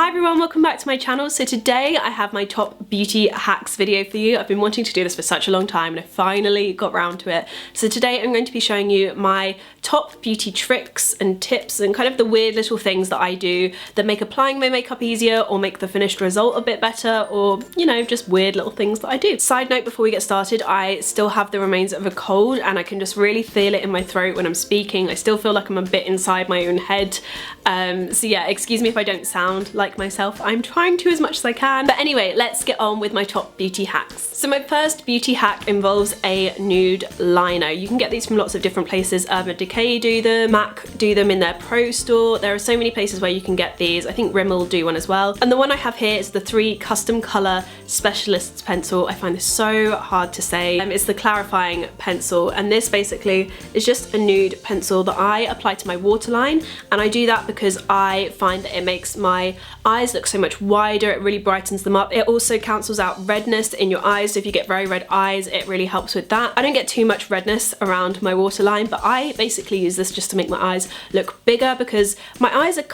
Hi everyone, welcome back to my channel. So today I have my top beauty hacks video for you. I've been wanting to do this for such a long time and I finally got round to it. So today I'm going to be showing you my top beauty tricks and tips and kind of the weird little things that I do that make applying my makeup easier or make the finished result a bit better, or you know, just weird little things that I do. Side note before we get started, I still have the remains of a cold and I can just really feel it in my throat when I'm speaking. I still feel like I'm a bit inside my own head. So yeah, excuse me if I don't sound like myself. I'm trying to as much as I can. But anyway, let's get on with my top beauty hacks. So my first beauty hack involves a nude liner. You can get these from lots of different places. Urban Decay do them, MAC do them in their pro store. There are so many places where you can get these. I think Rimmel do one as well. And the one I have here is the 3 Custom Color Specialists pencil. I find this so hard to say. It's the clarifying pencil, and this basically is just a nude pencil that I apply to my waterline, and I do that because I find that it makes my eyes look so much wider. It really brightens them up. It also cancels out redness in your eyes. So if you get very red eyes, it really helps with that. I don't get too much redness around my waterline, but I basically use this just to make my eyes look bigger because my eyes are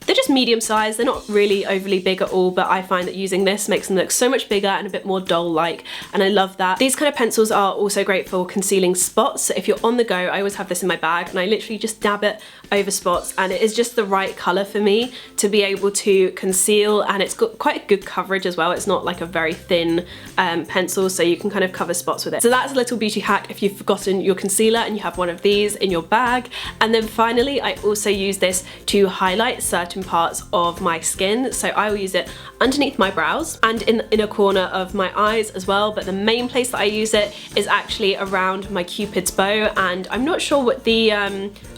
they're just medium sized. They're not really overly big at all, but I find that using this makes them look so much bigger and a bit more doll-like, and I love that. These kind of pencils are also great for concealing spots. So if you're on the go, I always have this in my bag and I literally just dab it over spots, and it is just the right colour for me to be able to conceal, and it's got quite a good coverage as well. It's not like a very thin pencil, so you can kind of cover spots with it. So that's a little beauty hack if you've forgotten your concealer and you have one of these in your bag. And then finally, I also use this to highlight certain parts of my skin. So I will use it underneath my brows and in the inner corner of my eyes as well, but the main place that I use it is actually around my Cupid's bow, and I'm not sure what the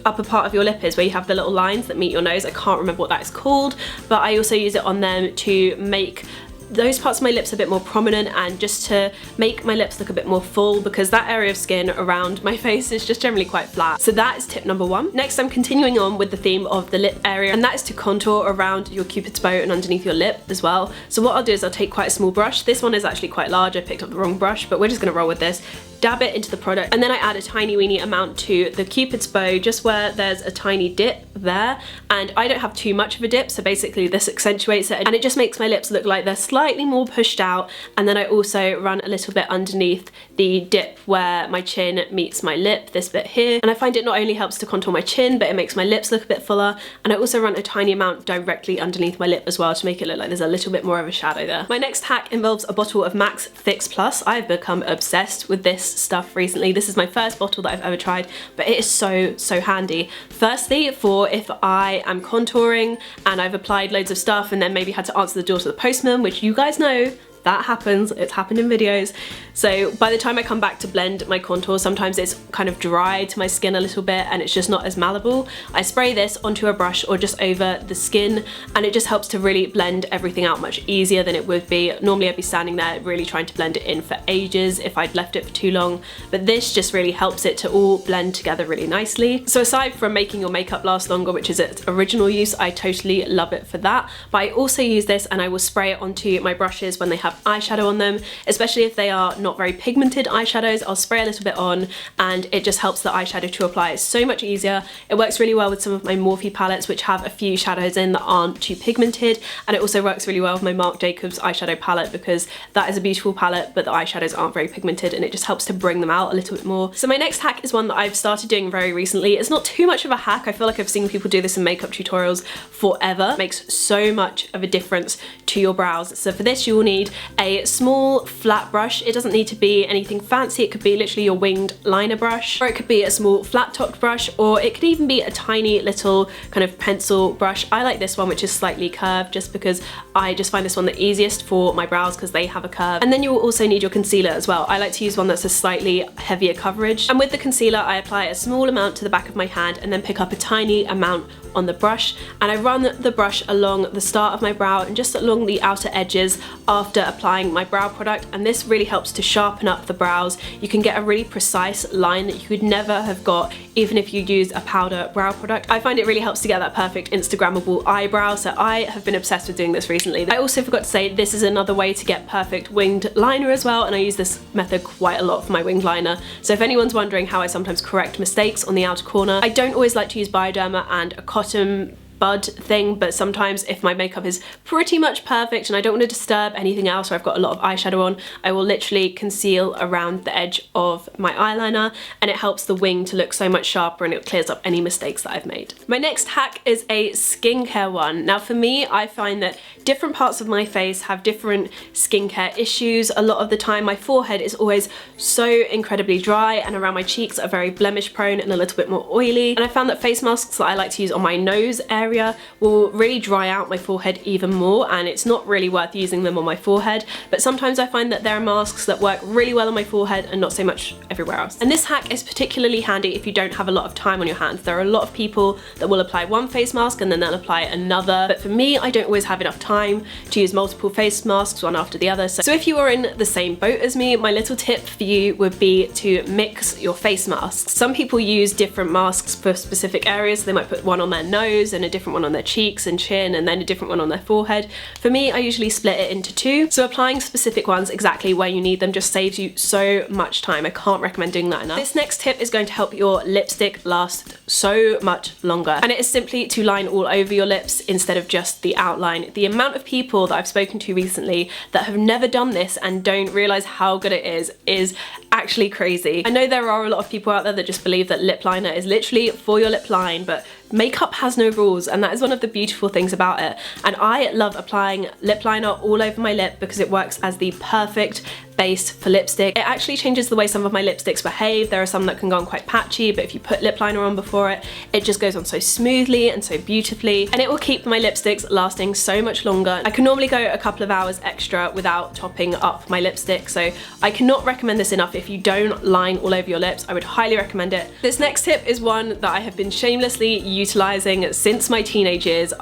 upper part of your lip is where you have the little lines that meet your nose. I can't remember what that is called, but I also use it on them to make those parts of my lips a bit more prominent and just to make my lips look a bit more full, because that area of skin around my face is just generally quite flat. So that is tip number 1. Next, I'm continuing on with the theme of the lip area, and that is to contour around your Cupid's bow and underneath your lip as well. So what I'll do is I'll take quite a small brush. This one is actually quite large. I picked up the wrong brush, but we're just gonna roll with this. Dab it into the product, and then I add a tiny weeny amount to the Cupid's bow just where there's a tiny dip there, and I don't have too much of a dip, so basically this accentuates it and it just makes my lips look like they're slightly more pushed out. And then I also run a little bit underneath the dip where my chin meets my lip, this bit here, and I find it not only helps to contour my chin, but it makes my lips look a bit fuller. And I also run a tiny amount directly underneath my lip as well to make it look like there's a little bit more of a shadow there. My next hack involves a bottle of MAC's Fix Plus. I've become obsessed with this stuff recently. This is my first bottle that I've ever tried, but it is so handy. Firstly, for if I am contouring and I've applied loads of stuff and then maybe had to answer the door to the postman, which you guys know that happens, it's happened in videos. So by the time I come back to blend my contour, sometimes it's kind of dry to my skin a little bit and it's just not as malleable. I spray this onto a brush or just over the skin, and it just helps to really blend everything out much easier than it would be. Normally I'd be standing there really trying to blend it in for ages if I'd left it for too long, but this just really helps it to all blend together really nicely. So aside from making your makeup last longer, which is its original use, I totally love it for that. But I also use this and I will spray it onto my brushes when they have eyeshadow on them, especially if they are not very pigmented eyeshadows. I'll spray a little bit on and it just helps the eyeshadow to apply. It's so much easier. It works really well with some of my Morphe palettes which have a few shadows in that aren't too pigmented, and it also works really well with my Marc Jacobs eyeshadow palette because that is a beautiful palette but the eyeshadows aren't very pigmented, and it just helps to bring them out a little bit more. So my next hack is one that I've started doing very recently. It's not too much of a hack. I feel like I've seen people do this in makeup tutorials forever. It makes so much of a difference to your brows. So for this you will need a small flat brush. It doesn't need to be anything fancy. It could be literally your winged liner brush, or it could be a small flat topped brush, or it could even be a tiny little kind of pencil brush. I like this one which is slightly curved just because I just find this one the easiest for my brows because they have a curve. And then you will also need your concealer as well. I like to use one that's a slightly heavier coverage, and with the concealer I apply a small amount to the back of my hand and then pick up a tiny amount on the brush, and I run the brush along the start of my brow and just along the outer edges after applying my brow product, and this really helps to sharpen up the brows. You can get a really precise line that you could never have got even if you use a powder brow product. I find it really helps to get that perfect Instagrammable eyebrow, so I have been obsessed with doing this recently. I also forgot to say this is another way to get perfect winged liner as well, and I use this method quite a lot for my winged liner. So if anyone's wondering how I sometimes correct mistakes on the outer corner, I don't always like to use Bioderma and a cotton bud thing, but sometimes if my makeup is pretty much perfect and I don't want to disturb anything else, or I've got a lot of eyeshadow on, I will literally conceal around the edge of my eyeliner, and it helps the wing to look so much sharper and it clears up any mistakes that I've made. My next hack is a skincare one. Now for me, I find that different parts of my face have different skincare issues. A lot of the time my forehead is always so incredibly dry, and around my cheeks are very blemish prone and a little bit more oily. And I found that face masks that I like to use on my nose area will really dry out my forehead even more, and it's not really worth using them on my forehead. But sometimes I find that there are masks that work really well on my forehead and not so much everywhere else. And this hack is particularly handy if you don't have a lot of time on your hands. There are a lot of people that will apply one face mask and then they'll apply another, but for me, I don't always have enough time to use multiple face masks one after the other. So if you are in the same boat as me, my little tip for you would be to mix your face masks. Some people use different masks for specific areas. They might put one on their nose and a different one on their cheeks and chin, and then a different one on their forehead. For me, I usually split it into two. So applying specific ones exactly where you need them just saves you so much time. I can't recommend doing that enough. This next tip is going to help your lipstick last so much longer, and it is simply to line all over your lips instead of just the outline. The amount of people that I've spoken to recently that have never done this and don't realize how good it is actually crazy. I know there are a lot of people out there that just believe that lip liner is literally for your lip line, but makeup has no rules, and that is one of the beautiful things about it. And I love applying lip liner all over my lip because it works as the perfect base for lipstick. It actually changes the way some of my lipsticks behave. There are some that can go on quite patchy, but if you put lip liner on before it, it just goes on so smoothly and so beautifully, and it will keep my lipsticks lasting so much longer. I can normally go a couple of hours extra without topping up my lipstick, so I cannot recommend this enough. If you don't line all over your lips, I would highly recommend it. This next tip is one that I have been shamelessly utilizing since my teenage years.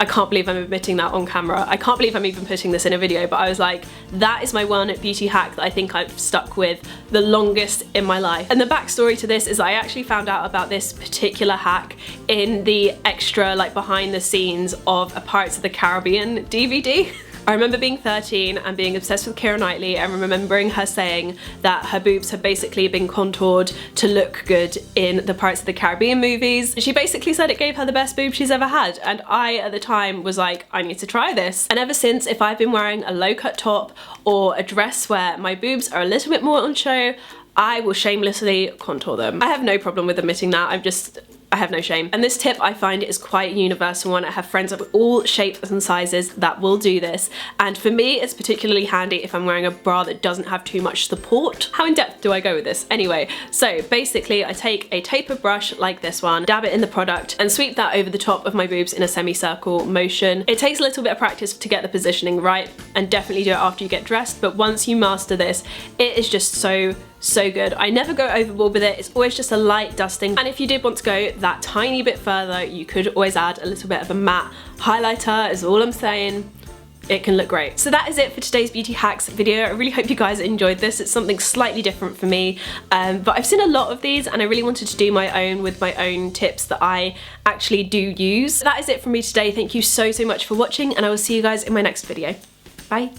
I can't believe I'm admitting that on camera. I can't believe I'm even putting this in a video, but I was like, that is my one beauty hack that I think I've stuck with the longest in my life. And the backstory to this is I actually found out about this particular hack in the extra, like, behind the scenes of a Pirates of the Caribbean DVD. I remember being 13 and being obsessed with Keira Knightley, and remembering her saying that her boobs had basically been contoured to look good in the Pirates of the Caribbean movies. She basically said it gave her the best boobs she's ever had, and I at the time was like, I need to try this. And ever since, if I've been wearing a low cut top or a dress where my boobs are a little bit more on show, I will shamelessly contour them. I have no problem with admitting that. I have no shame. And this tip I find is quite a universal one. I have friends of all shapes and sizes that will do this, and for me it's particularly handy if I'm wearing a bra that doesn't have too much support. How in depth do I go with this? Anyway, so basically I take a taper brush like this one, dab it in the product, and sweep that over the top of my boobs in a semicircle motion. It takes a little bit of practice to get the positioning right, and definitely do it after you get dressed, but once you master this, it is just so good. I never go overboard with it. It's always just a light dusting, and if you did want to go that tiny bit further, you could always add a little bit of a matte highlighter, is all I'm saying. It can look great. So that is it for today's beauty hacks video. I really hope you guys enjoyed this. It's something slightly different for me, but I've seen a lot of these and I really wanted to do my own with my own tips that I actually do use. That is it from me today. Thank you so much for watching, and I will see you guys in my next video. Bye.